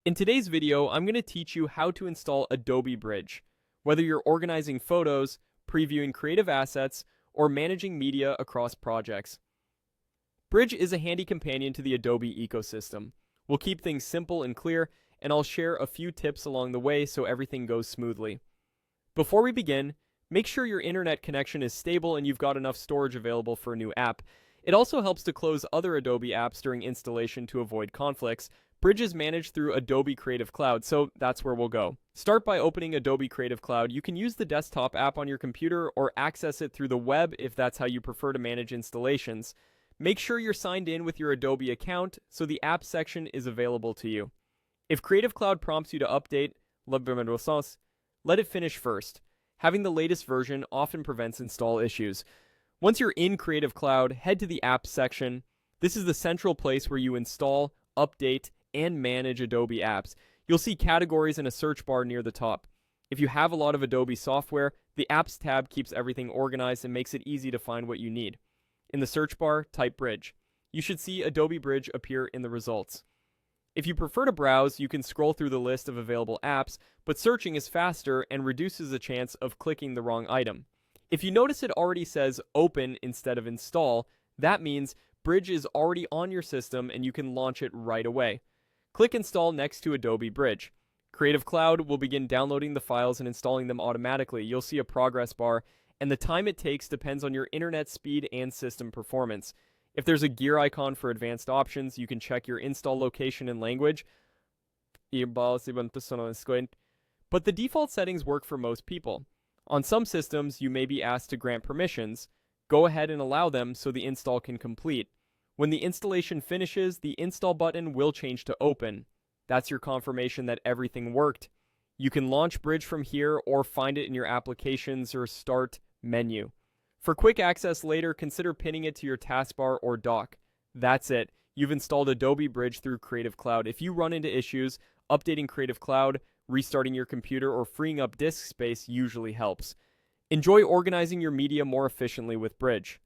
In today's video, I'm going to teach you how to install Adobe Bridge. Whether you're organizing photos, previewing creative assets, or managing media across projects. Bridge is a handy companion to the Adobe ecosystem. We'll keep things simple and clear, and I'll share a few tips along the way so everything goes smoothly. Before we begin, make sure your internet connection is stable and you've got enough storage available for a new app. It also helps to close other Adobe apps during installation to avoid conflicts. Bridge is managed through Adobe Creative Cloud, so that's where we'll go. Start by opening Adobe Creative Cloud. You can use the desktop app on your computer or access it through the web if that's how you prefer to manage installations. Make sure you're signed in with your Adobe account so the app section is available to you. If Creative Cloud prompts you to update, let it finish first. Having the latest version often prevents install issues. Once you're in Creative Cloud, head to the Apps section. This is the central place where you install, update, and manage Adobe apps. You'll see categories in a search bar near the top. If you have a lot of Adobe software, the Apps tab keeps everything organized and makes it easy to find what you need. In the search bar, type Bridge. You should see Adobe Bridge appear in the results. If you prefer to browse, you can scroll through the list of available apps, but searching is faster and reduces the chance of clicking the wrong item. If you notice it already says Open instead of Install, that means Bridge is already on your system and you can launch it right away. Click Install next to Adobe Bridge. Creative Cloud will begin downloading the files and installing them automatically. You'll see a progress bar, and the time it takes depends on your internet speed and system performance. If there's a gear icon for advanced options, you can check your install location and language. But the default settings work for most people. On some systems, you may be asked to grant permissions. Go ahead and allow them so the install can complete. When the installation finishes, the install button will change to Open. That's your confirmation that everything worked. You can launch Bridge from here or find it in your Applications or Start menu. For quick access later, consider pinning it to your taskbar or dock. That's it. You've installed Adobe Bridge through Creative Cloud. If you run into issues, updating Creative Cloud, restarting your computer, or freeing up disk space usually helps. Enjoy organizing your media more efficiently with Bridge.